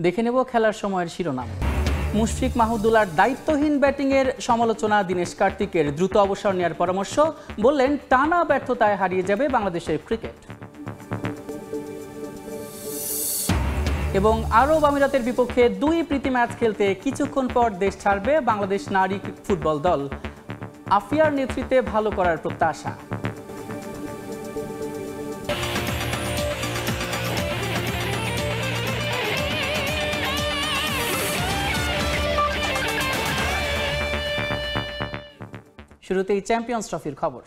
দেখে নেব খেলার সময়ের শিরোনাম। মুশফিক মাহমুদুল্লাহর দায়িত্বহীন ব্যাটিংয়ের সমালোচনা, দীনেশ কার্তিকের দ্রুত অবসর নেওয়ার পরামর্শ, বললেন টানা ব্যর্থতায় হারিয়ে যাবে বাংলাদেশের ক্রিকেট। এবং আরব আমিরাতের বিপক্ষে 2 প্রীতি ম্যাচ খেলতে কিছুক্ষণ পর দেশ ছাড়বে বাংলাদেশ নারী ফুটবল দল। আফিয়ার নেতৃত্বে ভালো করার প্রত্যাশা। শুরুতেই চ্যাম্পিয়ন্স ট্রফির খবর।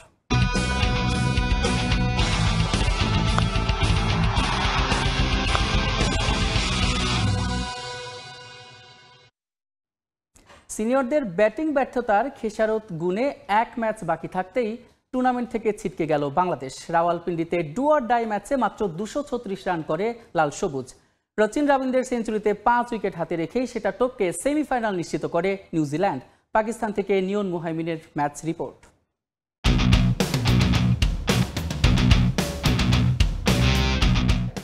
সিনিয়রদের ব্যাটিং ব্যর্থতার খেসারত গুণে 1 ম্যাচ বাকি থাকতেই টুর্নামেন্ট থেকে ছিটকে গেল বাংলাদেশ। রাওয়ালপিন্ডিতে ডু অর ডাই ম্যাচে মাত্র 236 রান করে লাল সবুজ। রচিন রবীন্দ্রের সেঞ্চুরিতে 5 উইকেট হাতে রেখেই সেটা টপকে সেমিফাইনাল নিশ্চিত করে নিউজিল্যান্ড। পাকিস্তান থেকে নিয়ন মুহাইমিনের ম্যাচ রিপোর্ট।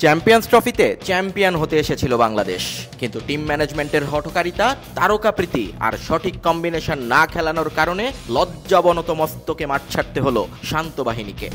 চ্যাম্পিয়ন্স ট্রফিতে চ্যাম্পিয়ন হতে এসেছিল বাংলাদেশ, কিন্তু টিম ম্যানেজমেন্টের হঠকারিতা, তারকাপ্রীতি আর সঠিক কম্বিনেশন না খেলানোর কারণে লজ্জাবনত মস্তকে মাঠ ছাড়তে হলো শান্ত বাহিনীকে।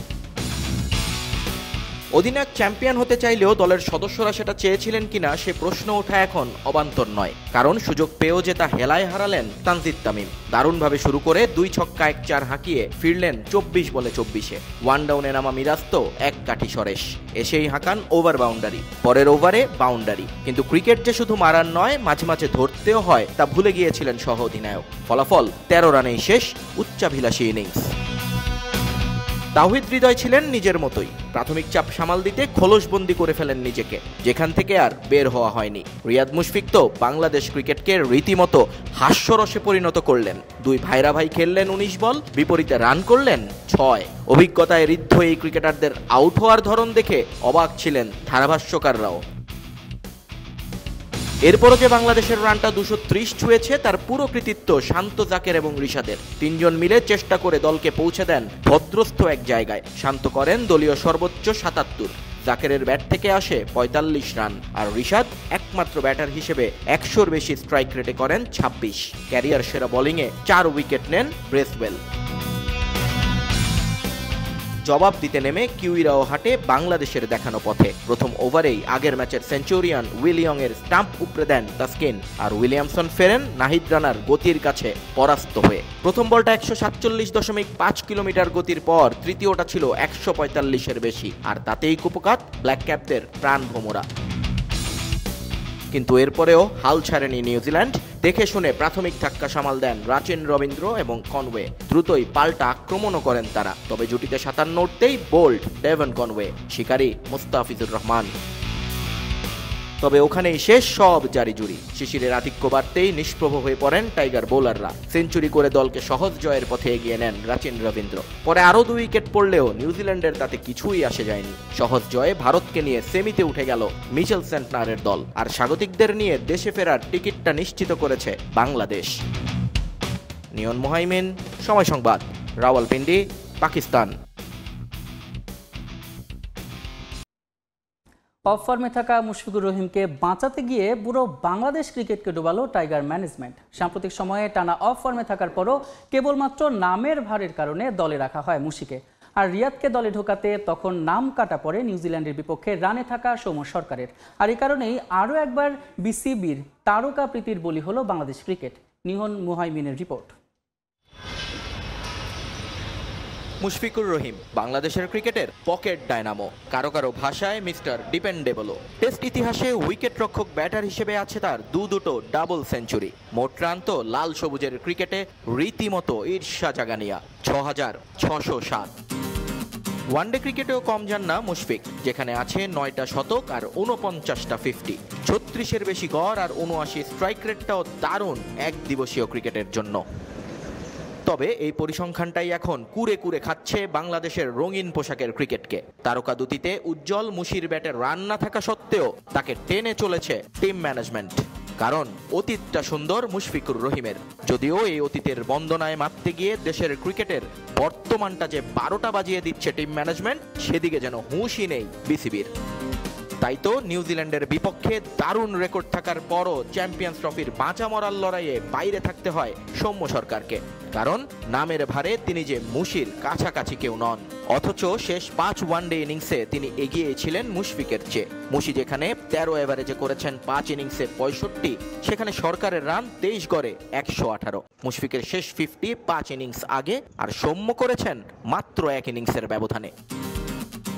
অধিনায়ক চ্যাম্পিয়ন হতে চাইলেও দলের সদস্যরা সেটা চেয়েছিলেন কিনা সে প্রশ্ন ওঠা এখন অবান্তর নয়, কারণ সুযোগ পেয়েও যে তা হেলায় হারালেন তানজিদ তামিম। দারুণভাবে শুরু করে 2 ছক্কা 1 চার হাঁকিয়ে ফিরলেন 24 বলে 24-এ। ওয়ান ডাউনে নামা মিরাজ তো এক কাঠি সরেশ, এসেই হাঁকান ওভার বাউন্ডারি, পরের ওভারে বাউন্ডারি। কিন্তু ক্রিকেট যে শুধু মারার নয়, মাঝে মাঝে ধরতেও হয় তা ভুলে গিয়েছিলেন সহ অধিনায়ক। ফলাফল 13 রানেই শেষ উচ্চাভিলাষী ইনিংস। তাওহিদ হৃদয় ছিলেন নিজের মতোই, প্রাথমিক চাপ সামাল দিতে খোলসবন্দি করে ফেলেন নিজেকে, যেখান থেকে আর বের হওয়া হয়নি। রিয়াদ মুশফিক তো বাংলাদেশ ক্রিকেটকে রীতিমতো হাস্যরসে পরিণত করলেন। 2 ভাইরা ভাই খেললেন 19 বল, বিপরীতে রান করলেন 6। অভিজ্ঞতায় ঋদ্ধ এই ক্রিকেটারদের আউট হওয়ার ধরন দেখে অবাক ছিলেন ধারাভাষ্যকাররাও। এরপরও যে বাংলাদেশের রানটা 230 ছুঁয়েছে তার পুরো কৃতিত্ব শান্ত, জাকের এবং রিশাদের। 3 জন মিলে চেষ্টা করে দলকে পৌঁছে দেন ভদ্রস্থ এক জায়গায়। শান্ত করেন দলীয় সর্বোচ্চ 77, জাকেরের ব্যাট থেকে আসে 45 রান, আর রিশাদ একমাত্র ব্যাটার হিসেবে 100-র বেশি স্ট্রাইক রেটে করেন 26। ক্যারিয়ার সেরা বোলিংয়ে 4 উইকেট নেন ব্রেসওয়েল। জবাব দিতে নেমে কিউইরাও হাটে বাংলাদেশের দেখানো পথে। প্রথম ওভারেই আগের ম্যাচের সেঞ্চুরিয়ান উইলিয়ং এর স্টাম্প উপড়ে দেন তাসকিন, আর উইলিয়ামসন ফেরেন নাহিদ রানার গতির কাছে পরাস্ত হয়ে। প্রথম বলটা 147.5 কিলোমিটার গতির পর তৃতীয়টা ছিল 145-এর বেশি, আর তাতেই কুপকাত ব্ল্যাক ক্যাপদের প্রাণ ভোমরা। কিন্তু এরপরেও হাল ছাড়েনি নিউজিল্যান্ড। দেখে শুনে প্রাথমিক ধাক্কা সামাল দেন রচিন রবীন্দ্র এবং কনওয়ে। দ্রুতই পাল্টা আক্রমণও করেন তারা, তবে জুটিতে 57 উঠতেই বোল্ড ডেভন কনওয়ে, শিকারী মুস্তাফিজুর রহমান। তবে ওখানেই শেষ সব জারিজুরি। শিশিরের আধিক্য বাড়তেই নিষ্প্রভ হয়ে পড়েন টাইগার বোলাররা। সেঞ্চুরি করে দলকে সহজ জয়ের পথে এগিয়ে নেন রচিন রবীন্দ্র। পরে আরও 2 উইকেট পড়লেও নিউজিল্যান্ডের তাতে কিছুই আসে যায়নি। সহজ জয়ে ভারতকে নিয়ে সেমিতে উঠে গেল মিচেল সেন্টনারের দল, আর স্বাগতিকদের নিয়ে দেশে ফেরার টিকিটটা নিশ্চিত করেছে বাংলাদেশ। নিয়ন মুহাইমিন, সময় সংবাদ, রাওয়ালপিন্ডি, পাকিস্তান। অফ ফর্মে থাকা মুশফিকুর রহিমকে বাঁচাতে গিয়ে পুরো বাংলাদেশ ক্রিকেটকে ডোবালো টাইগার ম্যানেজমেন্ট। সাম্প্রতিক সময়ে টানা অফ ফর্মে থাকার পরও কেবলমাত্র নামের ভারের কারণে দলে রাখা হয় মুশিকে। আর রিয়াদকে দলে ঢোকাতে তখন নাম কাটা পড়ে নিউজিল্যান্ডের বিপক্ষে রানে থাকা সৌম্য সরকারের। আর এই কারণেই আরও একবার বিসিবির তারকা প্রীতির বলি হলো বাংলাদেশ ক্রিকেট। নিয়ন মুহাইমিনের রিপোর্ট। মুশফিকুর রহিম বাংলাদেশের ক্রিকেটের পকেট ডায়নামো, কারো কারো ভাষায় মিস্টার ডিপেন্ডেবলও। টেস্ট ইতিহাসে উইকেট রক্ষক ব্যাটার হিসেবে আছে তার দুটো ডাবল সেঞ্চুরি। মোট রান তো লাল সবুজের ক্রিকেটে রীতিমতো ঈর্ষা জাগানিয়া, 6607। ওয়ানডে ক্রিকেটেও কম যান না মুশফিক, যেখানে আছে 9টা শতক আর 49টা 50, 36-এর বেশি গড় আর 79 স্ট্রাইক রেটটাও দারুণ এক দিবসীয় ক্রিকেটের জন্য। তবে এই পরিসংখ্যানটাই এখন কুরে কুরে খাচ্ছে বাংলাদেশের রঙিন পোশাকের ক্রিকেটকে। তারকা দুটিতে উজ্জ্বল মুশির ব্যাটে রান না থাকা সত্ত্বেও তাকে টেনে চলেছে টিম ম্যানেজমেন্ট। কারণ অতীতটা সুন্দর মুশফিকুর রহিমের, যদিও এই অতীতের বন্দনায় মারতে গিয়ে দেশের ক্রিকেটের বর্তমানটা যে 12টা বাজিয়ে দিচ্ছে টিম ম্যানেজমেন্ট, সেদিকে যেন হুঁশই নেই বিসিবির। তাই তো নিউজিল্যান্ডের বিপক্ষে দারুণ রেকর্ড থাকার পরও চ্যাম্পিয়ন্স ট্রফির বাঁচা মরার লড়াইয়ে বাইরে থাকতে হয় সৌম্য সরকারকে। কারণ নামের ভারে তিনি যে মুশির কাছাকাছি কেউ নন। অথচ শেষ 5 ওয়ানডে ইনিংসে তিনি এগিয়ে ছিলেন মুশফিকের চেয়ে। মুশি যেখানে 13 এভারেজে করেছেন 5 ইনিংসে 65, সেখানে সরকারের রান 23 গড়ে 118। মুশফিকের শেষ 50 5 ইনিংস আগে, আর সৌম্য করেছেন মাত্র 1 ইনিংসের ব্যবধানে।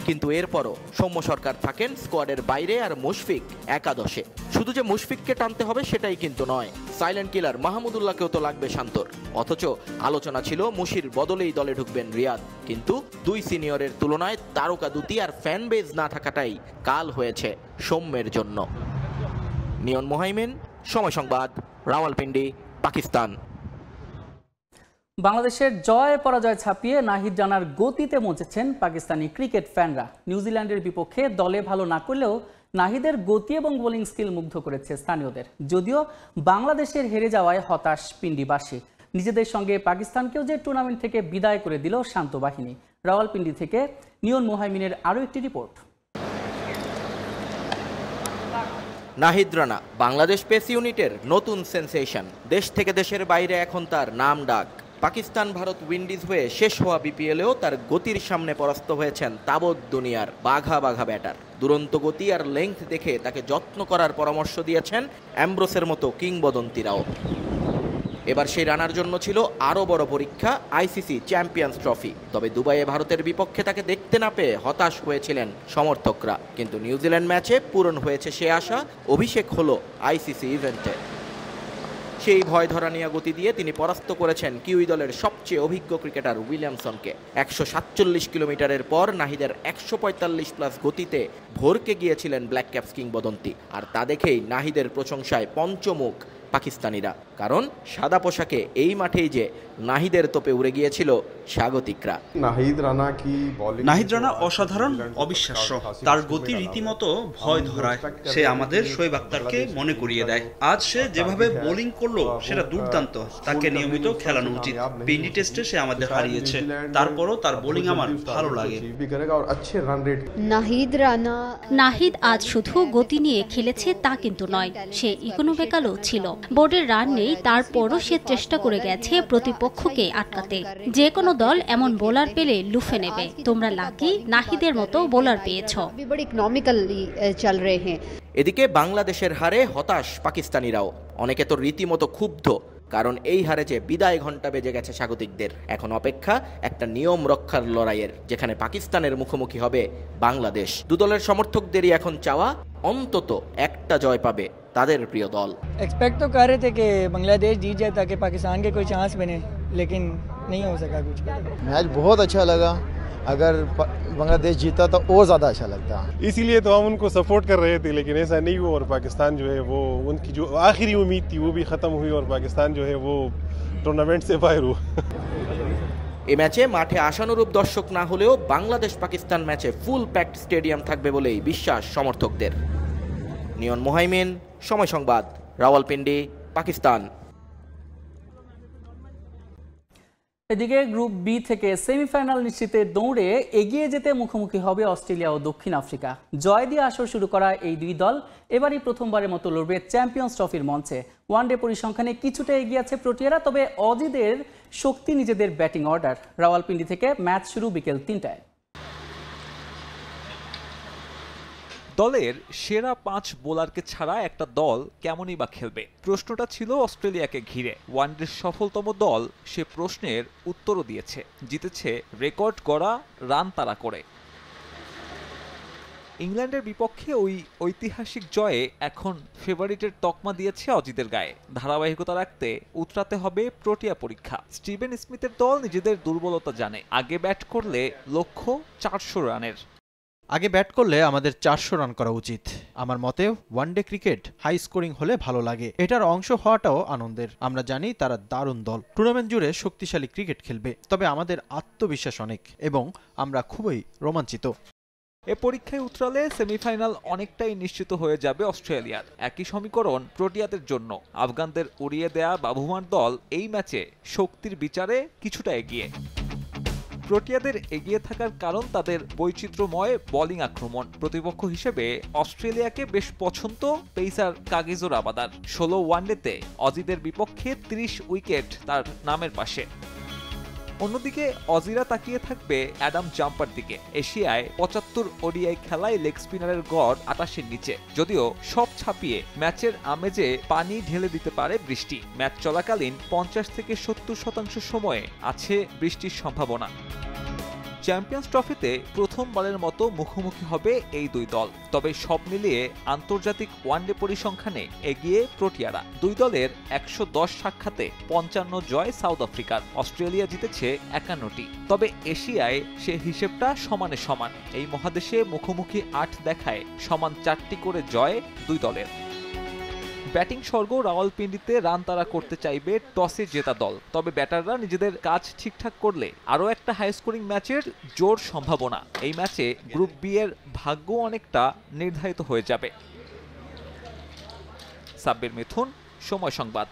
কিন্তু এরপরও সৌম্য সরকার থাকেন স্কোয়াডের বাইরে আর মুশফিক একাদশে। শুধু যে মুশফিককে টানতে হবে সেটাই কিন্তু নয়, সাইলেন্ট কিলার মাহমুদুল্লাহকেও তো লাগবে শান্তর। অথচ আলোচনা ছিল মুশির বদলেই দলে ঢুকবেন রিয়াদ, কিন্তু দুই সিনিয়রের তুলনায় তারকা দুটি আর ফ্যান বেজ না থাকাটাই কাল হয়েছে সৌম্যের জন্য। নিয়ন মোহাইমিন, সময় সংবাদ, রাওয়ালপিন্ডি, পাকিস্তান। বাংলাদেশের জয় পরাজয় ছাপিয়ে নাহিদ রানার গতিতে মজেছেন পাকিস্তানি ক্রিকেট ফ্যানরা। নিউজিল্যান্ডের বিপক্ষে দলে ভালো না করলেও নাহিদের গতি এবং বোলিং স্কিল মুগ্ধ করেছে স্থানীয়দের। যদিও বাংলাদেশের হেরে যাওয়ায় হতাশ পিন্ডিবাসী। নিজেদের সঙ্গে পাকিস্তানকেও যে টুর্নামেন্ট থেকে বিদায় করে দিল শান্ত বাহিনী। রাওয়ালপিন্ডি থেকে নিয়ন মোহাইমিনের আরও একটি রিপোর্ট। নাহিদ রানা বাংলাদেশ পেস ইউনিটের নতুন সেন্সেশন। দেশ থেকে দেশের বাইরে এখন তার নাম ডাক। পাকিস্তান, ভারত, উইন্ডিজ হয়ে শেষ হওয়া বিপিএলেও তার গতির সামনে পরাস্ত হয়েছেন তাবৎ দুনিয়ার বাঘা বাঘা ব্যাটার। দুরন্ত গতি আর লেংথ দেখে তাকে যত্ন করার পরামর্শ দিয়েছেন অ্যামব্রোসের মতো কিংবদন্তিরাও। এবার সেই রানার জন্য ছিল আরও বড় পরীক্ষা আইসিসি চ্যাম্পিয়ন্স ট্রফি। তবে দুবাইয়ে ভারতের বিপক্ষে তাকে দেখতে না পেয়ে হতাশ হয়েছিলেন সমর্থকরা। কিন্তু নিউজিল্যান্ড ম্যাচে পূরণ হয়েছে সে আশা, অভিষেক হলো আইসিসি ইভেন্টে। সেই ভয় ধরানিয়া গতি দিয়ে তিনি পরাস্ত করেছেন কিউই দলের সবচেয়ে অভিজ্ঞ ক্রিকেটার উইলিয়ামসনকে। 147 কিলোমিটারের পর নাহিদের 145 প্লাস গতিতে ভরকে গিয়েছিলেন ব্ল্যাক ক্যাপস কিংবদন্তি। আর তা দেখেই নাহিদের প্রশংসায় পঞ্চমুখ পাকিস্তানিরা। কারণ সাদা পোশাকে এই মাঠেই যে নাহিদের তোপে উড়ে গিয়েছিল স্বাগতিকরা। নাহিদ রানা অসাধারণ, অবিশ্বাস্য। তার গতি রীতিমতো ভয় ধরায়। সে আমাদের শোয়েব আখতারকে মনে করিয়ে দেয়। আজ সে যেভাবে বোলিং করলো সেটা দুর্দান্ত। তাকে নিয়মিত খেলানো উচিত। পিন্ডি টেস্টে সে আমাদের হারিয়েছে, তারপরও তার বোলিং আমার ভালো লাগে। নাহিদ আজ শুধু গতি নিয়ে খেলেছে তা কিন্তু নয়, সে ইকোনমিক্যালও ছিল। বোর্ডের রান নেই, তারপরও সে চেষ্টা করে গেছে প্রতিপক্ষকে আটকাতে। যে কোনো দল এমন বোলার পেলে লুফে নেবে। তোমরা লাকি নাহিদের মতো বোলার পেয়েছ। এদিকে বাংলাদেশের হারে হতাশ পাকিস্তানিরাও। অনেকে তো রীতিমতো ক্ষুব্ধ, কারণ এই হারে যে বিদায় ঘণ্টা বেজে গেছে স্বাগতিকদের। এখন অপেক্ষা একটা নিয়ম রক্ষার লড়াইয়ের, যেখানে পাকিস্তানের মুখোমুখি হবে বাংলাদেশ। দুদলের সমর্থকদেরই এখন চাওয়া অন্তত একটা জয় পাবে তাদের প্রিয় দল। एक्सपेक्ट तो कर रहे थे कि बांग्लादेश जीत जाए ताकि पाकिस्तान के कोई चांस बने, लेकिन नहीं हो सका कुछ। मैच बहुत अच्छा लगा। अगर बांग्लादेश जीता तो और ज़्यादा अच्छा लगता। इसीलिए तो हम उनको सपोर्ट कर रहे थे, लेकिन ऐसा नहीं हुआ और पाकिस्तान जो है वो उनकी जो आखिरी उम्मीद थी वो भी ख़त्म हुई और पाकिस्तान जो है वो टूर्नामेंट से बाहर हुआ। এই ম্যাচে মাঠে আশানুরূপ দর্শক না হলেও বাংলাদেশ পাকিস্তান ম্যাচে ফুল প্যাকড স্টেডিয়াম থাকবে বলেই বিশ্বাস সমর্থকদের। নিয়ন মোহাইমিন, সময় সংবাদ, রাওয়ালপিন্ডি, পাকিস্তান। এদিকে গ্রুপ বি থেকে সেমিফাইনাল নিশ্চিতের দৌড়ে এগিয়ে যেতে মুখোমুখি হবে অস্ট্রেলিয়া ও দক্ষিণ আফ্রিকা। জয় দিয়ে আসর শুরু করা এই দুই দল এবারই প্রথমবারের মতো লড়বে চ্যাম্পিয়ন্স ট্রফির মঞ্চে। ওয়ানডে পরিসংখ্যানে কিছুটা এগিয়ে আছে প্রোটিয়ারা, তবে অজিদের শক্তি নিজেদের ব্যাটিং অর্ডার। রাওয়ালপিন্ডি থেকে ম্যাচ শুরু বিকেল 3টায়। দলের সেরা 5 বোলারকে ছাড়া একটা দল কেমনই বা খেলবে, প্রশ্নটা ছিল অস্ট্রেলিয়াকে ঘিরে। ওয়ানডের সফলতম দল সে প্রশ্নের উত্তরও দিয়েছে, জিতেছে রেকর্ড গড়া রান তাড়া করে। ইংল্যান্ডের বিপক্ষে ওই ঐতিহাসিক জয়ে এখন ফেভারিটের তকমা দিয়েছে অজিদের গায়ে। ধারাবাহিকতা রাখতে উতরাতে হবে প্রোটিয়া পরীক্ষা। স্টিভেন স্মিথের দল নিজেদের দুর্বলতা জানে। আগে ব্যাট করলে লক্ষ্য 400 রানের। আগে ব্যাট করলে আমাদের 400 রান করা উচিত। আমার মতে ওয়ানডে ক্রিকেট হাই স্কোরিং হলে ভালো লাগে। এটার অংশ হওয়াটাও আনন্দের। আমরা জানি তারা দারুণ দল, টুর্নামেন্ট জুড়ে শক্তিশালী ক্রিকেট খেলবে। তবে আমাদের আত্মবিশ্বাস অনেক এবং আমরা খুবই রোমাঞ্চিত। এ পরীক্ষায় উতরালে সেমিফাইনাল অনেকটাই নিশ্চিত হয়ে যাবে অস্ট্রেলিয়ার। একই সমীকরণ প্রোটিয়াদের জন্য। আফগানদের উড়িয়ে দেয়া বাবুমার দল এই ম্যাচে শক্তির বিচারে কিছুটা এগিয়ে। প্রোটিয়াদের এগিয়ে থাকার কারণ তাদের বৈচিত্র্যময় বোলিং আক্রমণ। প্রতিপক্ষ হিসেবে অস্ট্রেলিয়াকে বেশ পছন্দ পেসার কাগিজো রাবাদার। 16 ওয়ানডেতে অজিদের বিপক্ষে 30 উইকেট তার নামের পাশে। অন্যদিকে অজিরা তাকিয়ে থাকবে অ্যাডাম জাম্পার দিকে। এশিয়ায় 75 ওডিআই খেলায় লেগ স্পিনারের গড় 28-এর নিচে। যদিও সব ছাপিয়ে ম্যাচের আমেজে পানি ঢেলে দিতে পারে বৃষ্টি। ম্যাচ চলাকালীন 50 থেকে 70% সময়ে আছে বৃষ্টির সম্ভাবনা। চ্যাম্পিয়ন্স ট্রফিতে প্রথমবারের মতো মুখোমুখি হবে এই দুই দল। তবে সব মিলিয়ে আন্তর্জাতিক ওয়ানডে পরিসংখ্যানে এগিয়ে প্রোটিয়ারা। দুই দলের 110 সাক্ষাতে 55 জয় সাউথ আফ্রিকার। অস্ট্রেলিয়া জিতেছে 51টি। তবে এশিয়ায় সে হিসেবটা সমানে সমান। এই মহাদেশে মুখোমুখি 8 দেখায় সমান 4টি করে জয় দুই দলের। ব্যাটিং স্বর্গ রাওয়ালপিন্ডিতে রান তাড়া করতে চাইবে টসে জেতা দল। তবে ব্যাটাররা নিজেদের কাজ ঠিকঠাক করলে আরও একটা হাই স্কোরিং ম্যাচের জোর সম্ভাবনা। এই ম্যাচে গ্রুপ বি এর ভাগ্য অনেকটা নির্ধারিত হয়ে যাবে। সাব্বির মিথুন, সময় সংবাদ।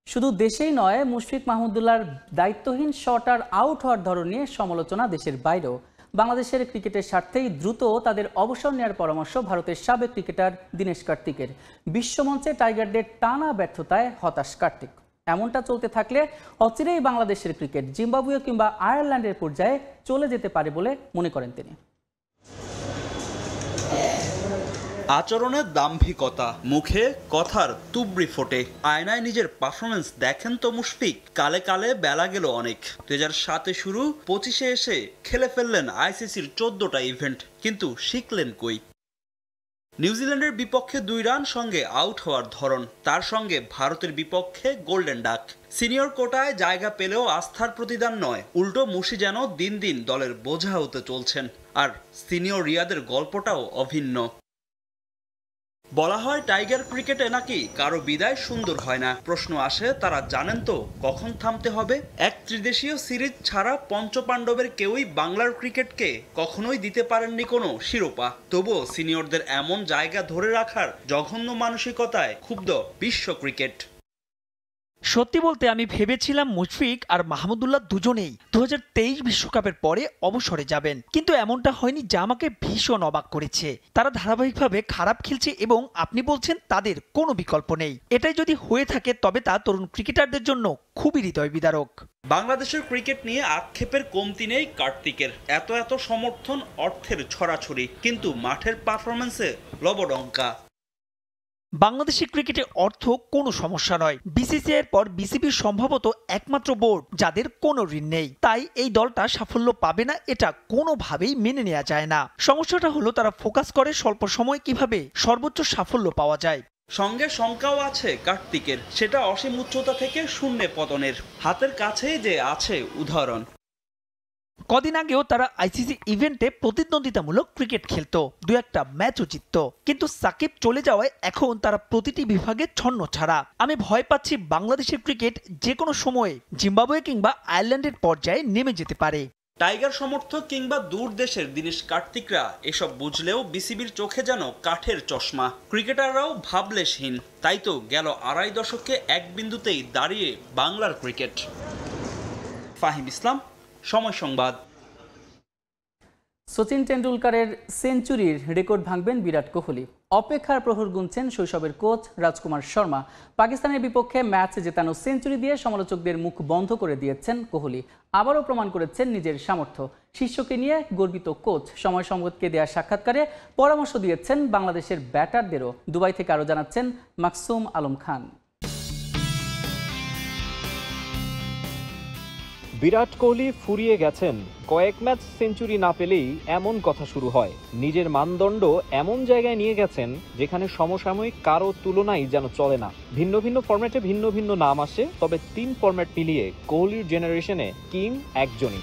শুধু দেশেই নয়, মুশফিক মাহমুদুল্লাহর দায়িত্বহীন শট আর আউট হওয়ার ধরন নিয়ে সমালোচনা দেশের বাইরেও। বাংলাদেশের ক্রিকেটের স্বার্থেই দ্রুত তাদের অবসর নেওয়ার পরামর্শ ভারতের সাবেক ক্রিকেটার দীনেশ কার্তিকের। বিশ্বমঞ্চে টাইগারদের টানা ব্যর্থতায় হতাশ কার্তিক। এমনটা চলতে থাকলে অচিরেই বাংলাদেশের ক্রিকেট জিম্বাবুয়ে কিংবা আয়ারল্যান্ডের পর্যায়ে চলে যেতে পারে বলে মনে করেন তিনি। আচরণের দাম্ভিকতা, মুখে কথার তুবড়ি ফোটে। আয়নায় নিজের পারফরমেন্স দেখেন তো মুশফিক। কালে কালে বেলা গেল অনেক। 2007-এ শুরু, 25-এ এসে খেলে ফেললেন আইসিসির 14টা ইভেন্ট, কিন্তু শিখলেন কই? নিউজিল্যান্ডের বিপক্ষে 2 রান, সঙ্গে আউট হওয়ার ধরন, তার সঙ্গে ভারতের বিপক্ষে গোল্ডেন ডাক। সিনিয়র কোটায় জায়গা পেলেও আস্থার প্রতিদান নয়, উল্টো মুশি যেন দিন দিন দলের বোঝা হতে চলছেন। আর সিনিয়র রিয়াদের গল্পটাও অভিন্ন। বলা হয় টাইগার ক্রিকেটে নাকি কারো বিদায় সুন্দর হয় না। প্রশ্ন আসে, তারা জানেন তো কখন থামতে হবে? এক ত্রিদেশীয় সিরিজ ছাড়া পঞ্চপাণ্ডবের কেউই বাংলার ক্রিকেটকে কখনোই দিতে পারেননি কোনো শিরোপা। তবুও সিনিয়রদের এমন জায়গা ধরে রাখার জঘন্য মানসিকতায় ক্ষুব্ধ বিশ্ব ক্রিকেট। সত্যি বলতে আমি ভেবেছিলাম মুশফিক আর মাহমুদুল্লাহ দুজনেই 2023 বিশ্বকাপের পরে অবসরে যাবেন, কিন্তু এমনটা হয়নি, যা আমাকে ভীষণ অবাক করেছে। তারা ধারাবাহিকভাবে খারাপ খেলছে এবং আপনি বলছেন তাদের কোনো বিকল্প নেই। এটাই যদি হয়ে থাকে তবে তা তরুণ ক্রিকেটারদের জন্য খুবই হৃদয় বিদারক। বাংলাদেশের ক্রিকেট নিয়ে আক্ষেপের কমতি নেই কার্তিকের। এত সমর্থন, অর্থের ছড়াছড়ি, কিন্তু মাঠের পারফরমেন্সে লবডঙ্কা। বাংলাদেশের ক্রিকেটে অর্থ কোনো সমস্যা নয়। বিসিসিআইয়ের পর বিসিবির সম্ভবত একমাত্র বোর্ড যাদের কোনো ঋণ নেই। তাই এই দলটা সাফল্য পাবে না, এটা কোনোভাবেই মেনে নেওয়া যায় না। সমস্যাটা হলো তারা ফোকাস করে স্বল্প সময়ে কিভাবে সর্বোচ্চ সাফল্য পাওয়া যায়। সঙ্গে শঙ্কাও আছে কার্তিকের, সেটা অসীম উচ্চতা থেকে শূন্যে পতনের। হাতের কাছেই যে আছে উদাহরণ। কদিন আগেও তারা আইসিসি ইভেন্টে প্রতিদ্বন্দ্বিতামূলক ক্রিকেট খেলতো, 2-1টা ম্যাচও জিতত। কিন্তু সাকিব চলে যাওয়ায় এখন তারা প্রতিটি বিভাগে ছন্ন ছাড়া। আমি ভয় পাচ্ছি বাংলাদেশের ক্রিকেট যে কোনো সময়ে জিম্বাবুয়ে কিংবা আয়ারল্যান্ডের পর্যায়ে নেমে যেতে পারে। টাইগার সমর্থক কিংবা দূর দেশের দীনেশ কার্তিকরা এসব বুঝলেও বিসিবির চোখে যেন কাঠের চশমা। ক্রিকেটাররাও ভাবলেশহীন। তাই তো গেল 2.5 দশকে এক বিন্দুতেই দাঁড়িয়ে বাংলার ক্রিকেট। ফাহিম ইসলাম, সময় সংবাদ। সচিন টেন্ডুলকারের সেঞ্চুরির রেকর্ড ভাঙবেন বিরাট কোহলি। অপেক্ষার প্রহর গুনছেন শৈশবের কোচ রাজকুমার শর্মা। পাকিস্তানের বিপক্ষে ম্যাচ জেতানো সেঞ্চুরি দিয়ে সমালোচকদের মুখ বন্ধ করে দিয়েছেন কোহলি। আবারও প্রমাণ করেছেন নিজের সামর্থ্য। শিষ্যকে নিয়ে গর্বিত কোচ। সময় সংবাদকে দেওয়া সাক্ষাৎকারে পরামর্শ দিয়েছেন বাংলাদেশের ব্যাটারদেরও। দুবাই থেকে আরও জানাচ্ছেন মাকসুম আলম খান। বিরাট কোহলি ফুরিয়ে গেছেন। কয়েক ম্যাচ সেঞ্চুরি না পেলেই এমন কথা শুরু হয়। নিজের মানদণ্ড এমন জায়গায় নিয়ে গেছেন যেখানে সমসাময়িক কারো তুলনাই যেন চলে না। ভিন্ন ভিন্ন ফরম্যাটে ভিন্ন ভিন্ন নাম আসে, তবে 3 ফরম্যাট মিলিয়ে কোহলির জেনারেশনে কিং একজনই।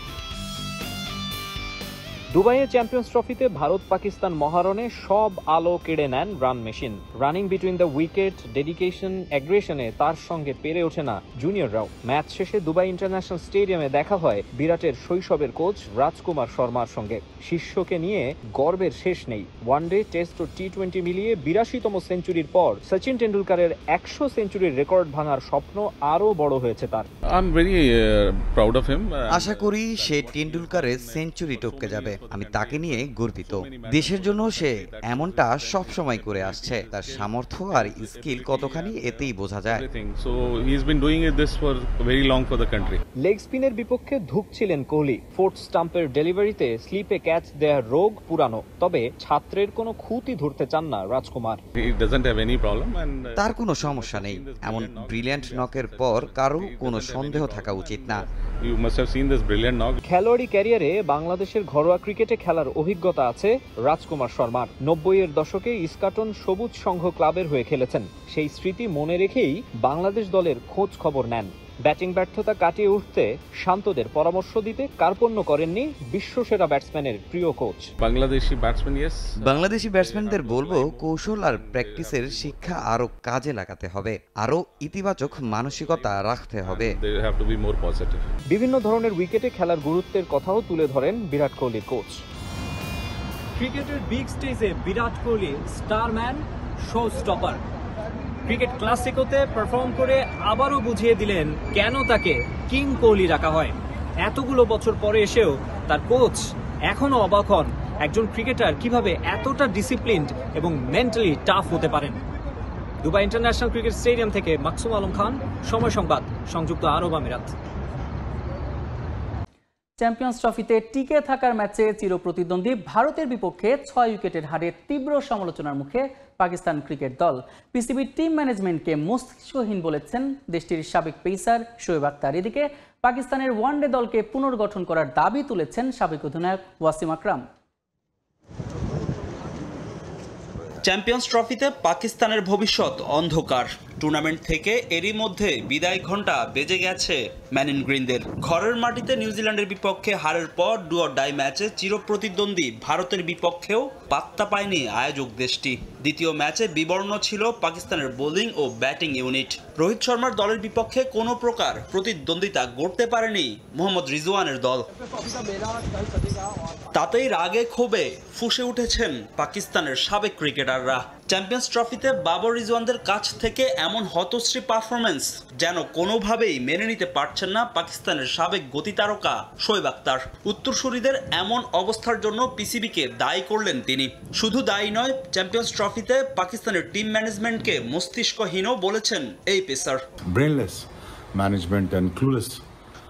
দুবাইয়ে চ্যাম্পিয়ন্স ট্রফিতে ভারত পাকিস্তান মহারণে সব আলো কেড়ে নেন run machine. Running between the wicket, dedication, অ্যাগ্রেশনে তার সঙ্গে পেরে ওঠে না জুনিয়ররাও। ম্যাচ শেষে দুবাই ইন্টারন্যাশনাল স্টেডিয়ামে দেখা হয় বিরাটের শৈশবের কোচ রাজকুমার শর্মার সঙ্গে। শিষ্যকে নিয়ে গর্বের শেষ নেই। ওয়ানডে, টেস্ট ও টি20 মিলিয়ে 82তম সেঞ্চুরির পর সচিন টেন্ডুলকারের 100 সেঞ্চুরির রেকর্ড ভাঙার স্বপ্ন আরও বড় হয়েছে তার। আশা করি সে টেন্ডুলকারের সেঞ্চুরি টপকে যাবে। আমি তাকে নিয়ে গর্বিত। দেশের জন্য সে এমনটা সব সময় করে আসছে। তার সামর্থ্য আর স্কিল কতখানি এতেই বোঝা যায়। লেগ স্পিনের বিপক্ষে ধুঁকছিলেন কোহলি। ফোর্থ স্টাম্পের ডেলিভারিতে স্লিপে ক্যাচ দেওয়ার রোগ পুরানো, তবে ছাত্রের কোনো খুঁতি ধরতে চান না রাজকুমার। তার কোনো সমস্যা নেই। এমন ব্রিলিয়ান্ট নকের পর কারো কোনো সন্দেহ থাকা উচিত না। খেলোয়াড়ি ক্যারিয়ারে বাংলাদেশের ঘরোয়া ক্রিকেটে খেলার অভিজ্ঞতা আছে রাজকুমার শর্মার। 90-এর দশকে ইস্কাটন সবুজ সংঘ ক্লাবের হয়ে খেলেছেন। সেই স্মৃতি মনে রেখেই বাংলাদেশ দলের খোঁজ খবর নেন। ব্যাটিং ব্যর্থতা কাটিয়ে উঠতে শান্তদের পরামর্শ দিতে কার্পণ্য করেননি বিশ্বসেরা ব্যাটসম্যানের প্রিয় কোচ। বাংলাদেশি ব্যাটসম্যানদের বলবো, কৌশল আর প্র্যাকটিসের শিক্ষা আরো কাজে লাগাতে হবে, আরো ইতিবাচক মানসিকতা রাখতে হবে। বিভিন্ন ধরনের উইকেটে খেলার গুরুত্বের কথাও তুলে ধরেন বিরাট কোহলির কোচ। ক্রিকেটের বিগ স্টেজে Virat Kohli starman, show stopper. Cricket ক্লাসিকোতে পারফর্ম করে আবারও বুঝিয়ে দিলেন কেন তাকে কিং কোহলি রাখা হয়। এতগুলো বছর পরে এসেও তার কোচ এখনো অবাক হন একজন ক্রিকেটার কিভাবে এতটা ডিসিপ্লিনড এবং মেন্টালি টাফ হতে পারেন। দুবাই ইন্টারন্যাশনাল ক্রিকেট স্টেডিয়াম থেকে মাকসুম আলম খান, সময় সংবাদ, সংযুক্ত আরব আমিরাত। চ্যাম্পিয়ন্স ট্রফিতে টিকে থাকার ম্যাচে চিরপ্রতিদ্বন্দ্বী ভারতের বিপক্ষে 6 উইকেটের হারে তীব্র সমালোচনার মুখে পাকিস্তান ক্রিকেট দল। পিসিবির টিম ম্যানেজমেন্টকে মস্তিষ্কহীন বলেছেন দেশটির সাবেক পেসার শোয়েব আখতার। এদিকে পাকিস্তানের ওয়ানডে দলকে পুনর্গঠন করার দাবি তুলেছেন সাবেক অধিনায়ক ওয়াসিম আকরাম। চ্যাম্পিয়ন্স ট্রফিতে পাকিস্তানের ভবিষ্যৎ অন্ধকার। টুর্নামেন্ট থেকে এরই মধ্যে বিদায় ঘণ্টা বেজে গেছে ম্যান ইন গ্রিনদের। ঘরের মাটিতে নিউজিল্যান্ডের বিপক্ষে হারের পর ডু অর ডাই ম্যাচে চিরপ্রতিদ্বন্দ্বী ভারতের বিপক্ষেও পাত্তা পায়নি আয়োজক দেশটি। দ্বিতীয় ম্যাচে বিবর্ণ ছিল পাকিস্তানের বোলিং ও ব্যাটিং ইউনিট। রোহিত শর্মার দলের বিপক্ষে কোনো প্রকার প্রতিদ্বন্দ্বিতা গড়তে পারেনি মোহাম্মদ রিজওয়ানের দল। তাতেই রাগে ক্ষোভে ফুঁসে উঠেছেন পাকিস্তানের সাবেক ক্রিকেটাররা। চ্যাম্পিয়ন্স ট্রফিতে বাবর রিজওয়ানদের কাছ থেকে এমন হতশ্রী পারফরমেন্স যেন কোনোভাবেই মেনে নিতে পারছেন না পাকিস্তানের সাবেক গতি তারকা শোয়েব আখতার। উত্তরসূরিদের এমন অবস্থার জন্য পিসিবিকে দায়ী করলেন তিনি। শুধু দায়ী নয়, চ্যাম্পিয়ন্স ট্রফিতে পাকিস্তানের টিম ম্যানেজমেন্টকে মস্তিষ্কহীনও বলেছেন এই পেসার। Brainless management and clueless.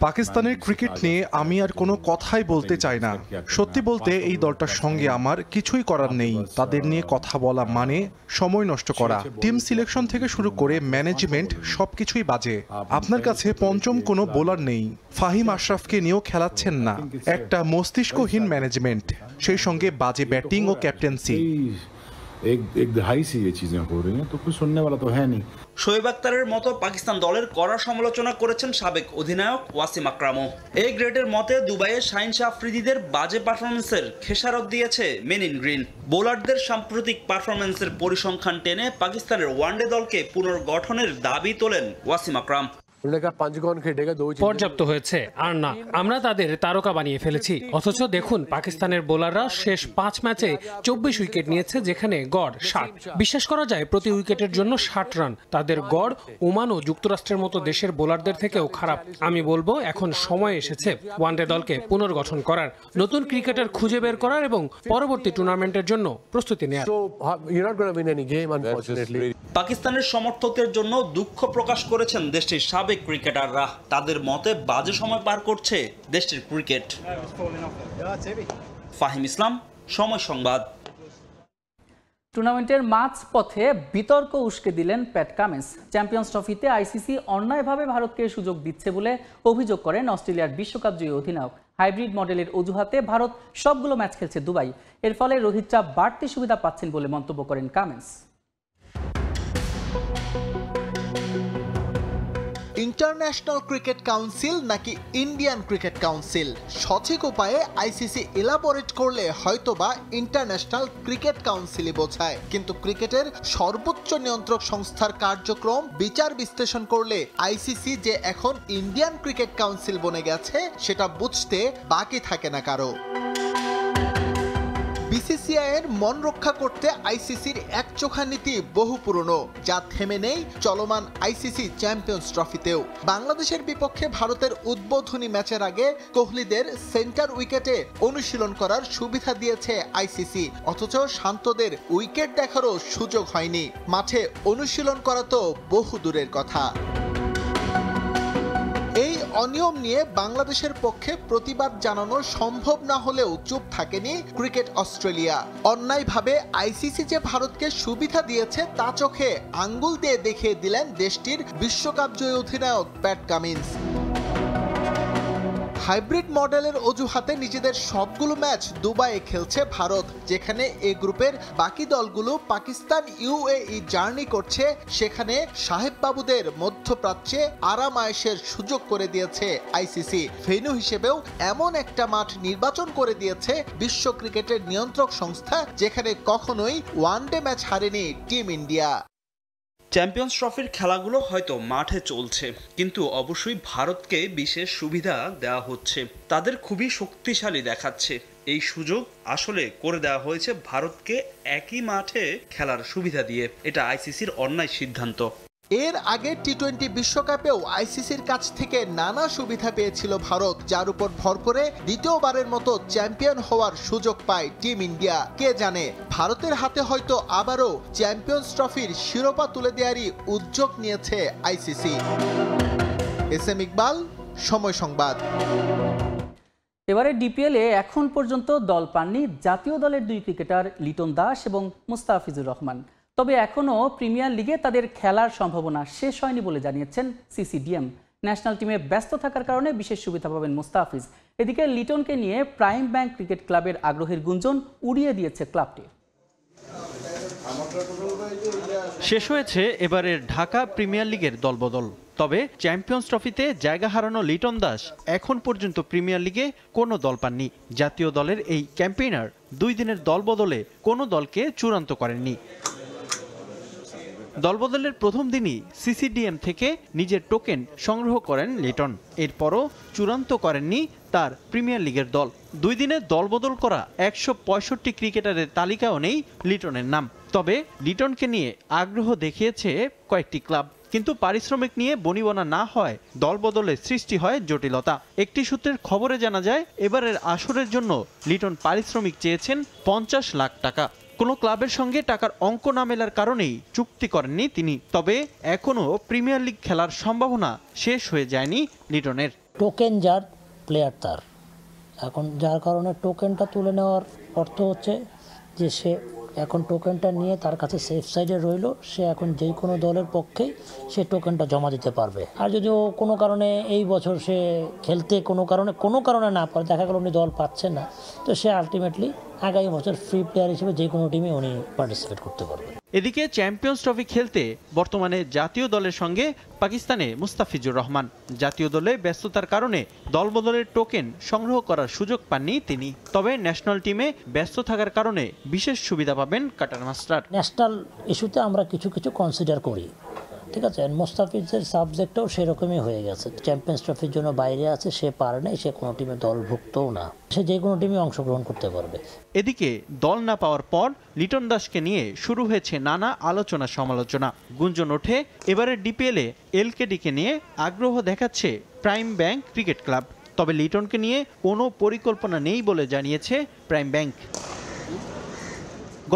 পাকিস্তানের ক্রিকেট নিয়ে আমি আর কোনো কথাই বলতে চাই না। সত্যি বলতে এই দলটার সঙ্গে আমার কিছুই করার নেই। তাদের নিয়ে কথা বলা মানে সময় নষ্ট করা। টিম সিলেকশন থেকে শুরু করে ম্যানেজমেন্ট সবকিছুই বাজে। আপনার কাছে পঞ্চম কোনো বোলার নেই। ফাহিম আশরাফকে নিয়েও খেলাচ্ছেন না। একটা মস্তিষ্কহীন ম্যানেজমেন্ট, সেই সঙ্গে বাজে ব্যাটিং ও ক্যাপ্টেন্সি। एक दहाई से ये चीजें हो रही हैं तो कोई सुनने वाला तो है नहीं। শোয়েব আখতারের মতো পাকিস্তান দলের কড়া সমালোচনা করেছেন সাবেক অধিনায়ক ওয়াসিম আকরামও। এই গ্রেডের মতে দুবাইয়ে শাহিন শাহ আফ্রিদিদের বাজে পারফরমেন্সের খেসারত দিয়েছে মেন ইন গ্রিন। বোলারদের সাম্প্রতিক পারফরমেন্সের পরিসংখ্যান টেনে পাকিস্তানের ওয়ানডে দলকে পুনর্গঠনের দাবি তোলেন ওয়াসিম আকরাম। পর্যাপ্ত হয়েছে আর না, আমরা তাদের তারকা বানিয়ে ফেলেছি। অথচ দেখুন পাকিস্তানের বোলাররা শেষ 5 ম্যাচে 24 উইকেট নিয়েছে, যেখানে গড় 60। বিশ্বাস করা যায় প্রতি উইকেটের জন্য 60 রান। তাদের গড় ওমান ও যুক্তরাষ্ট্রের মতো দেশের বোলারদের থেকেও খারাপ। আমি বলবো এখন সময় এসেছে ওয়ানডে দলকে পুনর্গঠন করার, নতুন ক্রিকেটার খুঁজে বের করার এবং পরবর্তী টুর্নামেন্টের জন্য প্রস্তুতি নেওয়ার। পাকিস্তানের সমর্থকদের জন্য দুঃখ প্রকাশ করেছেন দেশটির সাবেক ক্রিকেটাররা। তাদের মতে বাজে সময় পার করছে দেশটির ক্রিকেট। ফাহিম ইসলাম, সময় সংবাদ। টুর্নামেন্টের মাঝ পথে বিতর্ক উস্কে দিলেন প্যাট কামিন্স। চ্যাম্পিয়ন্স ট্রফিতে আইসিসি অন্যায়ভাবে ভারতকে সুযোগ দিচ্ছে বলে অভিযোগ করেন অস্ট্রেলিয়ার বিশ্বকাপজয়ী অধিনায়ক। হাইব্রিড মডেলের অজুহাতে ভারত সবগুলো ম্যাচ খেলছে দুবাই। এর ফলে রোহিতরা বাড়তি সুবিধা পাচ্ছেন বলে মন্তব্য করেন কামিন্স। ইন্টারন্যাশনাল ক্রিকেট কাউন্সিল নাকি ইন্ডিয়ান ক্রিকেট কাউন্সিল? সঠিক উপায়ে আইসিসি এলাবোরেট করলে হয়তোবা ইন্টারন্যাশনাল ক্রিকেট কাউন্সিলই বোঝায়, কিন্তু ক্রিকেটের সর্বোচ্চ নিয়ন্ত্রক সংস্থার কার্যক্রম বিচার বিশ্লেষণ করলে আইসিসি যে এখন ইন্ডিয়ান ক্রিকেট কাউন্সিল বনে গেছে সেটা বুঝতে বাকি থাকে না কারো। বিসিসিআই এর মন রক্ষা করতে আইসিসির একচোখা নীতি বহু পুরনো, যা থেমে নেই চলমান আইসিসি চ্যাম্পিয়ন্স ট্রফিতেও। বাংলাদেশের বিপক্ষে ভারতের উদ্বোধনী ম্যাচের আগে কোহলিদের সেন্টার উইকেটে অনুশীলন করার সুবিধা দিয়েছে আইসিসি, অথচ শান্তদের উইকেট দেখারও সুযোগ হয়নি। মাঠে অনুশীলন করা তো বহু দূরের কথা। এই অনিয়ম নিয়ে বাংলাদেশের পক্ষে প্রতিবাদ জানানো সম্ভব না হলেও চুপ থাকেনি ক্রিকেট অস্ট্রেলিয়া। অন্যায়ভাবে আইসিসি যে ভারতকে সুবিধা দিয়েছে তা চোখে আঙ্গুল দিয়ে দেখিয়ে দিলেন দেশটির বিশ্বকাপ জয়ী অধিনায়ক প্যাট কামিন্স। হাইব্রিড মডেলের অজুহাতে নিজেদের সবগুলো ম্যাচ দুবাইয়ে খেলছে ভারত, যেখানে এ গ্রুপের বাকি দলগুলো পাকিস্তান ইউএই জার্নি করছে। সেখানে সাহেব বাবুদের মধ্যপ্রাচ্যে আরাম আয়েশের সুযোগ করে দিয়েছে আইসিসি। ভেন্যু হিসেবেও এমন একটা মাঠ নির্বাচন করে দিয়েছে বিশ্ব ক্রিকেটের নিয়ন্ত্রক সংস্থা, যেখানে কখনোই ওয়ানডে ম্যাচ হারেনি টিম ইন্ডিয়া। চ্যাম্পিয়ন্স ট্রফির খেলাগুলো হয়তো মাঠে চলছে, কিন্তু অবশ্যই ভারতকে বিশেষ সুবিধা দেওয়া হচ্ছে, তাদের খুবই শক্তিশালী দেখাচ্ছে। এই সুযোগ আসলে করে দেওয়া হয়েছে ভারতকে একই মাঠে খেলার সুবিধা দিয়ে। এটা আইসিসির অন্যায় সিদ্ধান্ত। এর আগে টি-20 বিশ্বকাপেও আইসিসির কাছ থেকে নানা সুবিধা পেয়েছিল ভারত, যার উপর ভর করে দ্বিতীয়বারের মতো চ্যাম্পিয়ন হওয়ার সুযোগ পায় টিম ইন্ডিয়া। কে জানে, ভারতের হাতে হয়তো আবারও চ্যাম্পিয়ন্স ট্রফির শিরোপা তুলে দেওয়ারই উদ্যোগ নিয়েছে আইসিসি। এস.এম. ইকবাল, সময় সংবাদ। এবারে ডিপিএলে এখন পর্যন্ত দল পাননি জাতীয় দলের দুই ক্রিকেটার লিটন দাস এবং মুস্তাফিজুর রহমান। তবে এখনও প্রিমিয়ার লিগে তাদের খেলার সম্ভাবনা শেষ হয়নি বলে জানিয়েছেন সিসিডিএম। ন্যাশনাল টিমে ব্যস্ত থাকার কারণে বিশেষ সুবিধা পাবেন মুস্তাফিজ। এদিকে লিটনকে নিয়ে প্রাইম ব্যাংক ক্রিকেট ক্লাবের আগ্রহের গুঞ্জন উড়িয়ে দিয়েছে ক্লাবটি। শেষ হয়েছে এবারের ঢাকা প্রিমিয়ার লিগের দলবদল। তবে চ্যাম্পিয়ন্স ট্রফিতে জায়গা হারানো লিটন দাস এখন পর্যন্ত প্রিমিয়ার লিগে কোনো দল পাননি। জাতীয় দলের এই ক্যাম্পেইনার 2 দিনের দলবদলে কোনো দলকে চূড়ান্ত করেননি। দলবদলের প্রথম দিনই সিসিডিএম থেকে নিজের টোকেন সংগ্রহ করেন লিটন। এরপরও চূড়ান্ত করেননি তার প্রিমিয়ার লিগের দল। 2 দিনে দলবদল করা 165 ক্রিকেটারের তালিকাও নেই লিটনের নাম। তবে লিটনকে নিয়ে আগ্রহ দেখিয়েছে কয়েকটি ক্লাব, কিন্তু পারিশ্রমিক নিয়ে বনিবনা না হয় দলবদলে সৃষ্টি হয় জটিলতা। একটি সূত্রের খবরে জানা যায় এবারের আসরের জন্য লিটন পারিশ্রমিক চেয়েছেন 50 লাখ টাকা। কোনো ক্লাবের সঙ্গে টাকার অঙ্ক না মেলার কারণেই চুক্তি করেননি তিনি। তবে এখনও প্রিমিয়ার লিগ খেলার সম্ভাবনা শেষ হয়ে যায়নি লিটনের। টোকেন যার, প্লেয়ার তার। এখন যার কারণে টোকেনটা তুলে নেওয়ার অর্থ হচ্ছে যে সে এখন টোকেনটা নিয়ে তার কাছে সেফ সাইডে রইল, সে এখন যেই কোনো দলের পক্ষেই সে টোকেনটা জমা দিতে পারবে। আর যদি ও কোনো কারণে এই বছর সে খেলতে কোনো কারণে না পারে, দেখা গেল উনি দল পাচ্ছে না, তো সে আলটিমেটলি আগামী বছর ফ্রি প্লেয়ার হিসেবে যে কোনো টিমে উনি পার্টিসিপেট করতে পারবে। এদিকে চ্যাম্পিয়ন্স ট্রফি খেলতে বর্তমানে জাতীয় দলের সঙ্গে পাকিস্তানে মুস্তাফিজুর রহমান। জাতীয় দলে ব্যস্ততার কারণে দলবদলের টোকেন সংগ্রহ করার সুযোগ পাননি তিনি। তবে ন্যাশনাল টিমে ব্যস্ত থাকার কারণে বিশেষ সুবিধা পাবেন কাটার মাস্টার। ন্যাশনাল ইস্যুতে আমরা কিছু কনসিডার করি, ঠিক আছে। মুস্তাফিজের সাবজেক্টও সেরকমই হয়ে গেছে। চ্যাম্পিয়ন্স ট্রফির জন্য বাইরে আছে, সে পারে নাই, সে কোনো টিমে দলভুক্তও না, সে যে কোনো টিমে অংশগ্রহণ করতে পারবে। এদিকে দল না পাওয়ার পর লিটন দাসকে নিয়ে শুরু হয়েছে নানা আলোচনা সমালোচনা। গুঞ্জন ওঠে এবারের ডিপিএলে এলকেডিকে নিয়ে আগ্রহ দেখাচ্ছে প্রাইম ব্যাংক ক্রিকেট ক্লাব। তবে লিটনকে নিয়ে কোনো পরিকল্পনা নেই বলে জানিয়েছে প্রাইম ব্যাংক।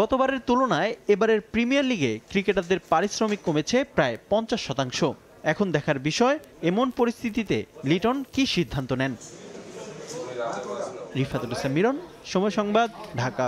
গতবারের তুলনায় এবারের প্রিমিয়ার লিগে ক্রিকেটারদের পারিশ্রমিক কমেছে প্রায় 50%। এখন দেখার বিষয় এমন পরিস্থিতিতে লিটন কি সিদ্ধান্ত নেন। রিফাতুল ইসলাম মিরন, সময় সংবাদ, ঢাকা।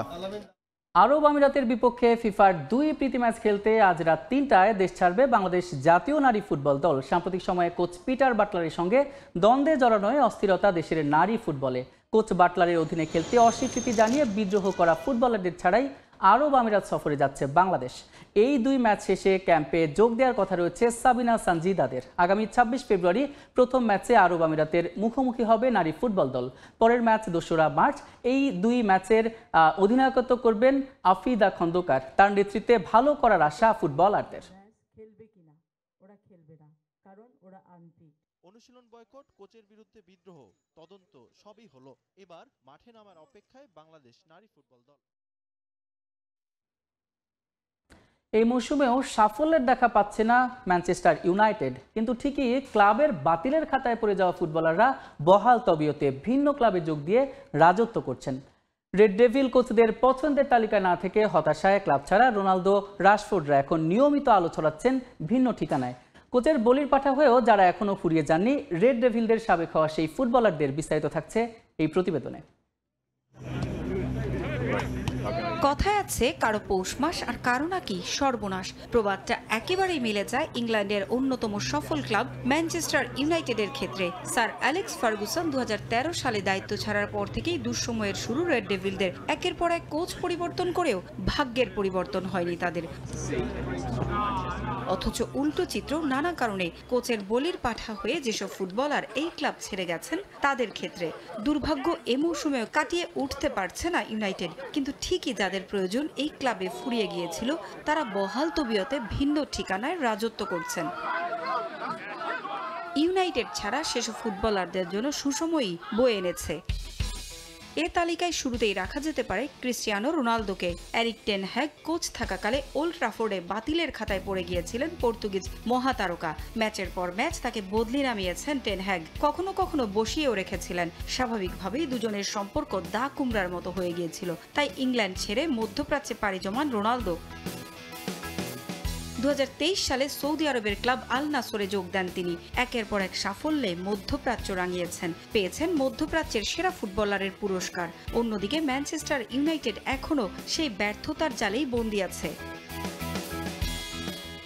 আরব আমিরাতের বিপক্ষে ফিফার 2 প্রীতি ম্যাচ খেলতে আজ রাত 3টায় দেশ ছাড়বে বাংলাদেশ জাতীয় নারী ফুটবল দল। সাম্প্রতিক সময়ে কোচ পিটার বাটলারের সঙ্গে দ্বন্দ্বে জড়ানোয় অস্থিরতা দেশের নারী ফুটবলে। কোচ বাটলারের অধীনে খেলতে অস্বীকৃতি জানিয়ে বিদ্রোহ করা ফুটবলারদের ছাড়াই আরব আমিরাত সফরে যাচ্ছে বাংলাদেশ। এই 2 ম্যাচ শেষে ক্যাম্পে যোগ দেওয়ার কথা রয়েছে সাবিনা সানজিদাদের। আগামী 26 ফেব্রুয়ারি প্রথম ম্যাচে আরব আমিরাতের মুখোমুখি হবে নারী ফুটবল দল। পরের ম্যাচ 2রা মার্চ। এই 2 ম্যাচের অধিনায়কত্ব করবেন আফিদা খন্দকার। তার নেতৃত্বে ভালো করার আশা ফুটবলারদের। অনুশীলন বয়কট, কোচের বিরুদ্ধে বিদ্রোহ, তদন্ত সবই হলো। এবার মাঠে নামার অপেক্ষায় বাংলাদেশ নারী ফুটবল দল। এই মৌসুমেও সাফল্যের দেখা পাচ্ছে না ম্যানচেস্টার ইউনাইটেড, কিন্তু ঠিকই ক্লাবের বাতিলের খাতায় পড়ে যাওয়া ফুটবলাররা বহাল তবিয়তে ভিন্ন ক্লাবে যোগ দিয়ে রাজত্ব করছেন। রেড ডেভিল কোচদের পছন্দের তালিকায় না থেকে হতাশায় ক্লাব ছাড়া রোনালদো, রাশফোর্ডরা এখন নিয়মিত আলো ছড়াচ্ছেন ভিন্ন ঠিকানায়। কোচের বলির পাঠা হয়েও যারা এখনও ফুরিয়ে যাননি রেড ডেভিলদের সাবেক হওয়া সেই ফুটবলারদের বিস্তারিত থাকছে এই প্রতিবেদনে। কথায় আছে কারো পৌষ মাস আর কারো নাকি সর্বনাশ। প্রবাদটা একেবারেই মিলে যায় ইংল্যান্ডের অন্যতম সফল ক্লাব ম্যানচেস্টার ইউনাইটেডের ক্ষেত্রে। স্যার অ্যালেক্স ফার্গুসন 2013 সালে দায়িত্ব ছাড়ার পর থেকেই দুঃসময়ের শুরু রেড ডেভিলদের। একের পর এক কোচ পরিবর্তন করেও ভাগ্যের পরিবর্তন হয়নি তাদের। অথচ উল্টো চিত্র নানা কারণে কোচের বলির পাঠা হয়ে যেসব ফুটবলার এই ক্লাব ছেড়ে গেছেন তাদের ক্ষেত্রে। দুর্ভাগ্য এ মৌসুমেও কাটিয়ে উঠতে পারছে না ইউনাইটেড, কিন্তু ঠিকই যাদের প্রয়োজন এই ক্লাবে ফুরিয়ে গিয়েছিল তারা বহাল তবিয়তে ভিন্ন ঠিকানায় রাজত্ব করছেন। ইউনাইটেড ছাড়া সেসব ফুটবলারদের জন্য সুসময়ই বয়ে এনেছে। এ তালিকায় শুরুতেই রাখা যেতে পারে ক্রিস্টিয়ানো রোনালদোকে। এরিক টেন হ্যাগ কোচ থাকাকালে ওল্ড ট্রাফোর্ডে বাতিলের খাতায় পড়ে গিয়েছিলেন পর্তুগিজ মহাতারকা। ম্যাচের পর ম্যাচ তাকে বদলে নামিয়েছেন টেন হ্যাগ, কখনো কখনো বসিয়েও রেখেছিলেন। স্বাভাবিকভাবেই দুজনের সম্পর্ক দা কুমড়ার মতো হয়ে গিয়েছিল। তাই ইংল্যান্ড ছেড়ে মধ্যপ্রাচ্যে পাড়ি জমান রোনালদো 2023 সালে সৌদি আরবের ক্লাব আল নাসরে যোগ দেন তিনি। একের পর এক সাফল্যে মধ্যপ্রাচ্য রাঙিয়েছেন, পেয়েছেন মধ্যপ্রাচ্যের সেরা ফুটবলারের পুরস্কার। অন্যদিকে ম্যানচেস্টার ইউনাইটেড এখনও সেই ব্যর্থতার জালেই বন্দী আছে।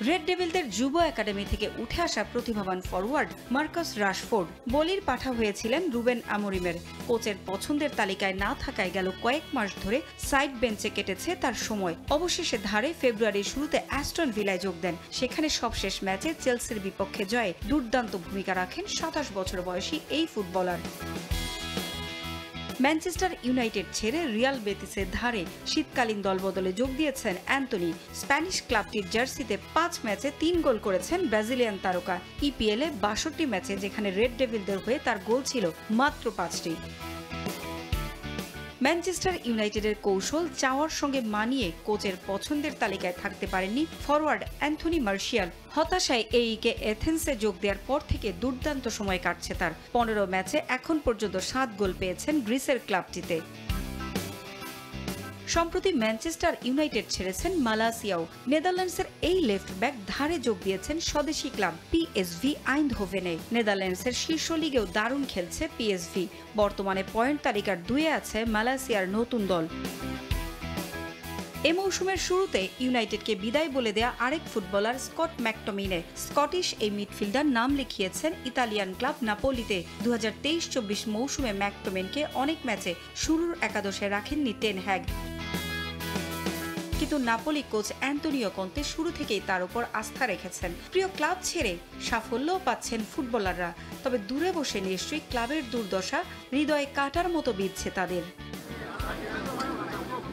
রেড ডেভিলদের যুব একাডেমি থেকে উঠে আসা প্রতিভাবান ফরওয়ার্ড মার্কাস রাশফোর্ড বলির পাঠা হয়েছিলেন রুবেন আমোরিমের। কোচের পছন্দের তালিকায় না থাকায় গেল কয়েক মাস ধরে সাইড বেঞ্চে কেটেছে তার সময়। অবশেষে ধারে ফেব্রুয়ারির শুরুতে অ্যাস্টন ভিলায় যোগ দেন। সেখানে সবশেষ ম্যাচে চেলসির বিপক্ষে জয়ে দুর্দান্ত ভূমিকা রাখেন 27 বছর বয়সী এই ফুটবলার। ম্যানচেস্টার ইউনাইটেড ছেড়ে রিয়াল বেতিসের ধারে শীতকালীন দলবদলে যোগ দিয়েছেন অ্যান্টনি। স্প্যানিশ ক্লাবটির জার্সিতে 5 ম্যাচে 3 গোল করেছেন ব্রাজিলিয়ান তারকা। ইপিএলে 62 ম্যাচে, যেখানে রেড ডেভিলদের হয়ে তার গোল ছিল মাত্র 5টি। ম্যানচেস্টার ইউনাইটেডের কৌশল চাওয়ার সঙ্গে মানিয়ে কোচের পছন্দের তালিকায় থাকতে পারেননি ফরওয়ার্ড অ্যান্থনি মার্শিয়াল। হতাশায় এইকে এথেন্সে যোগ দেওয়ার পর থেকে দুর্দান্ত সময় কাটছে তার। 15 ম্যাচে এখন পর্যন্ত 7 গোল পেয়েছেন গ্রিসের ক্লাবটিতে। সম্প্রতি ম্যানচেস্টার ইউনাইটেড ছেড়েছেন মালাসিয়াও। নেদারল্যান্ডসের এই লেফট ব্যাক ধারে যোগ দিয়েছেন স্বদেশি ক্লাব পিএসভি আইন্ডহোভেনে। নেদারল্যান্ডসের শীর্ষ লিগেও দারুণ খেলছে পিএসভি। বর্তমানে পয়েন্ট তালিকার 2-এ আছে মালয়েশিয়ার নতুন দল। এ মৌসুমের শুরুতে ইউনাইটেডকে বিদায় বলে দেয়া আরেক ফুটবলার স্কট ম্যাকটমিনে। স্কটিশ এই মিডফিল্ডার নাম লিখিয়েছেন ইতালিয়ান ক্লাব নাপোলিতে। 2023-24 মৌসুমে ম্যাকটমিনকে অনেক ম্যাচে শুরুর একাদশে রাখেননি টেন হ্যাগ, কিন্তু নাপোলি কোচ অ্যান্তোনিও কন্তে শুরু থেকেই তার উপর আস্থা রেখেছেন। প্রিয় ক্লাব ছেড়ে সাফল্যও পাচ্ছেন ফুটবলাররা, তবে দূরে বসে নিশ্চয়ই ক্লাবের দুর্দশা হৃদয়ে কাটার মতো বিঁধছে তাদের।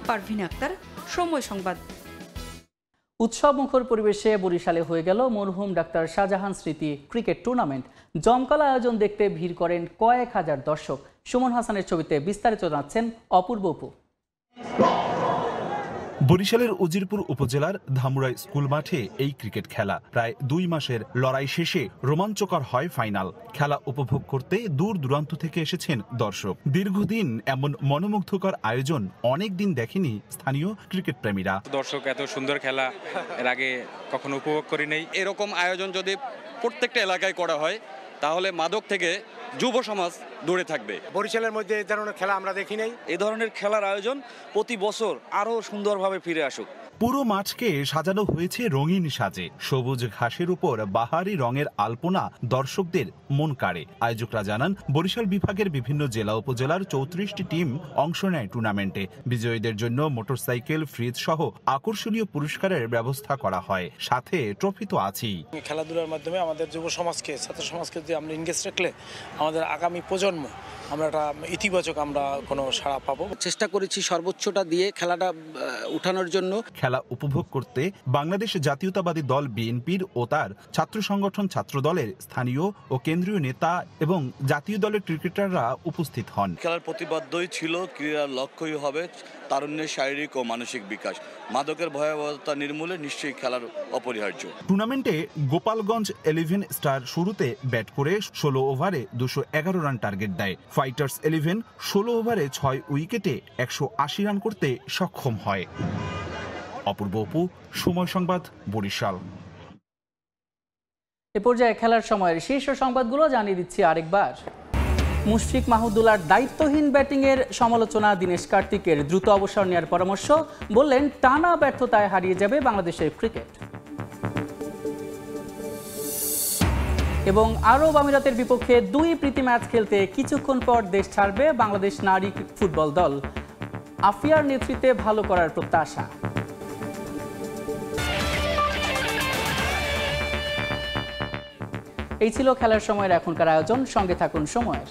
পারভিন আক্তার, সময় সংবাদ। উৎসবমুখর পরিবেশে বরিশালে হয়ে গেল মরহুম ডাক্তার শাহজাহান স্মৃতি ক্রিকেট টুর্নামেন্ট। জমকালো আয়োজন দেখতে ভিড় করেন কয়েক হাজার দর্শক। সুমন হাসানের ছবিতে বিস্তারিত জানাচ্ছেন অপূর্ব অপু। বরিশালের উজিরপুর উপজেলার ধামুরাই স্কুল মাঠে এই ক্রিকেট খেলা। প্রায় 2 মাসের লড়াই শেষে রোমাঞ্চকর হয় ফাইনাল। খেলা উপভোগ করতে দূর দূরান্ত থেকে এসেছেন দর্শক। দীর্ঘদিন এমন মনোমুগ্ধকর আয়োজন অনেক দিন দেখেনি স্থানীয় ক্রিকেট প্রেমীরা। দর্শক এত সুন্দর খেলা এর আগে কখনো উপভোগ করি নাই। এরকম আয়োজন যদি প্রত্যেকটা এলাকায় করা হয় তাহলে মাদক থেকে যুব সমাজ দূরে থাকবে। বরিশালের মধ্যে এই ধরনের খেলা আমরা দেখি নাই। এই ধরনের খেলার আয়োজন প্রতি বছর আরো সুন্দরভাবে ফিরে আসুক। পুরো মাঠকে সাজানো হয়েছে রঙিন সাজে। সবুজ ঘাসের উপর বাহারি রঙের আলপনা দর্শকদের মন কাড়ে। আয়োজকরা জানান, বরিশাল বিভাগের বিভিন্ন জেলা উপজেলার 34টি টিম অংশ নেয় টুর্নামেন্টে। বিজয়ীদের জন্য মোটরসাইকেল, ফ্রিজ সহ আকর্ষণীয় পুরস্কারের ব্যবস্থা করা হয়, সাথে ট্রফি তো আছেই। খেলাধুলার মাধ্যমে আমাদের যুব সমাজকে, ছাত্র সমাজকে যদি আমরা এনগেজ রাখলে আমাদের আগামী প্রজন্ম আমরা একটা ইতিবাচক আমরা কোনো সাড়া পাবো। চেষ্টা করেছি সর্বোচ্চটা দিয়ে খেলাটা উঠানোর জন্য। খেলা উপভোগ করতে বাংলাদেশ জাতীয়তাবাদী দল বিএনপির ও তার ছাত্র সংগঠন ছাত্র দলের স্থানীয় ও কেন্দ্রীয় নেতা এবং জাতীয় দলের ক্রিকেটাররা উপস্থিত হন। খেলার প্রতিপাদ্যই ছিল, ক্রীড়ার লক্ষ্যই হবে তারুণ্যের শারীরিক ও মানসিক বিকাশ। মাদকের ভয়াবহতা নির্মূলে নিশ্চয়ই খেলার অপরিহার্য। টুর্নামেন্টে গোপালগঞ্জ 11 স্টার শুরুতে ব্যাট করে 16 ওভারে 211 রান টার্গেট দেয়। ফাইটার্স 11 16 ওভারে 6 উইকেটে 180 রান করতে সক্ষম হয়। অপূর্ব অপু, সময় সংবাদ, বরিশাল। এ পর্যায়ে খেলার সময়ের শীর্ষ সংবাদগুলো জানিয়ে দিচ্ছি আরেকবার। মুশফিক মাহমুদুল্লাহর দায়িত্বহীন ব্যাটিংয়ের সমালোচনা, দীনেশ কার্তিকের দ্রুত অবসর নেওয়ার পরামর্শ, বললেন টানা ব্যর্থতায় হারিয়ে যাবে বাংলাদেশের ক্রিকেট। এবং আরব আমিরাতের বিপক্ষে 2 প্রীতি ম্যাচ খেলতে কিছুক্ষণ পর দেশ ছাড়বে বাংলাদেশ নারী ফুটবল দল। আফিয়ার নেতৃত্বে ভালো করার প্রত্যাশা। এই ছিল খেলার সময়ের এখনকার আয়োজন। সঙ্গে থাকুন সময়ের।